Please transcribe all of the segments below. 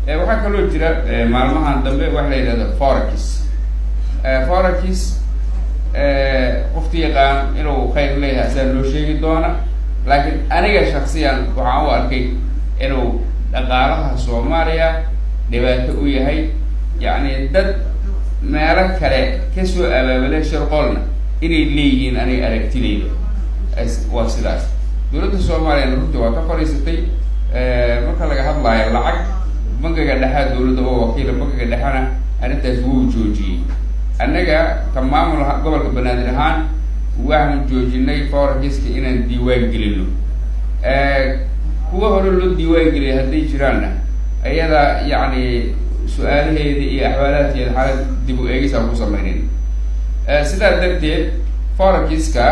waxaa kaloo jira maalmahan dambe waxa la yidhahda forex qofti yaqaan inuu khayr leeyahay asaa loo sheegi doona laakiin aniga shaksiyan waxaan u arkay inuu dhaqaalaha Soomaaliya dhibaato u yahay yacni dad meelo kale kasoo abaabulay shirqoolna inay leeyihiin aniga aragtidayda waa sidaas dowladda Soomaaliya runtii waa ka fariisatay marka laga hadlayo lacag bangiga dhexe dowladda oo wakiil bangiga dhexena arrintaas wuu joojiyey annaga ka maamul gobolka Banaadir ahaan waxaan joojinay forex-ka inaan diiwaan gelino kuwa hore loo diiwaan geliyay hadday jiraanna ayada yacni su-aalaheeda iyo axwaalaadkeeda xaalad dib u eegis aan ku samaynin sidaa darteed forex-ka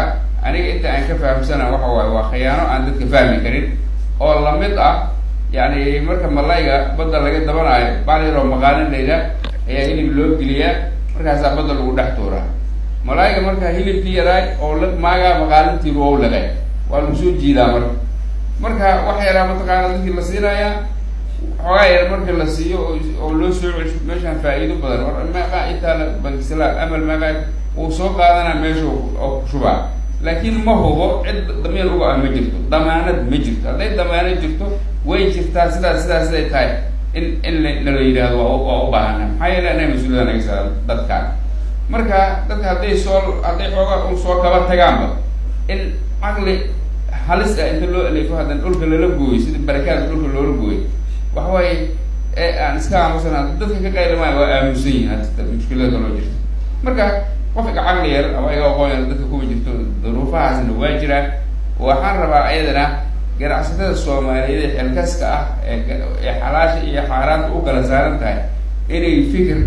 aniga inta aan ka fahamsana waxa waaye waa khiyaano aan dadka fahmi karin oo lamid ah yani marka malayga badda laga dabanayo baaliroo maqaalin layda ayaa hilib loo geliyaa markaasaa badda lagu dhex tuuraa malayga markaa hilibkii yaraay oo maagaa maqaalintii loo lagay waa lagu soo jiidaa marka wax yaraa mataqaana dadkii la siinayaa xoogaa yar markii la siiyo oo loo soo cesho meeshaan faa'iido badan war meeqaa intaa bankisala amal meeqaa uu soo qaadanaa meesha oo ku shubaa laakiin ma hubo cid damiir uga ah ma jirto damaanad ma jirto hadday damaanad jirto way jirtaa siday tahay in lala yidhaahdo waa u baahana maxaa yeele anay mas-uuliyada naga saaran dadkaan marka dadka hadday xoogaa un soo kaba tagaanba in caqli halis ah inta loo alifo haddana dhulka lala gooyo sida barakaada dhulka loola gooyo waxa waaye aan iska aamusana dadka ka qaylimaayo waa aamusan yihin hadda mushkilada kaloo jirta marka qofka caqli yar ama iga aqoon yar dadka kuma jirto duruufahaasna waa jiraan waxaan rabaa ayadana ganacsatada Soomaaliyeed ee xilkaska ah ee xalaasha iyo xaaraanta u kala saaran tahay inay fikir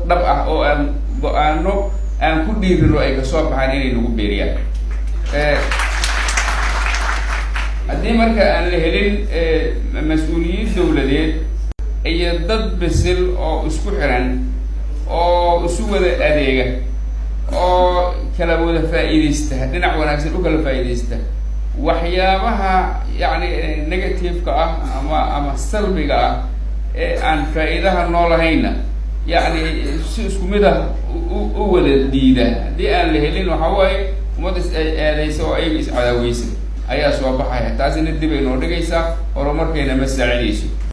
dhab ah oo aan go-aano aan ku dhiirino ay kasoo baxaan inay nagu beeriyaan haddii marka aan la helin mas-uuliyiin dowladeed iyo dad bisil oo isku xiran oo isu wada adeega oo kala wada faa'iidaysta dhinac wanaagsan u kala faa'iidaysta waxyaabaha yacni negative-ka ah ama salbiga ah ee aan faa'iidaha noolahayna yacni si isku mid ah u wada diida haddii aan la helin waxa waaye ummad is-aadaysa oo ayaga is-cadaaweysa ayaa soo baxaya taasina dib ay noo dhigaysaa horumarkeena ma saacidayso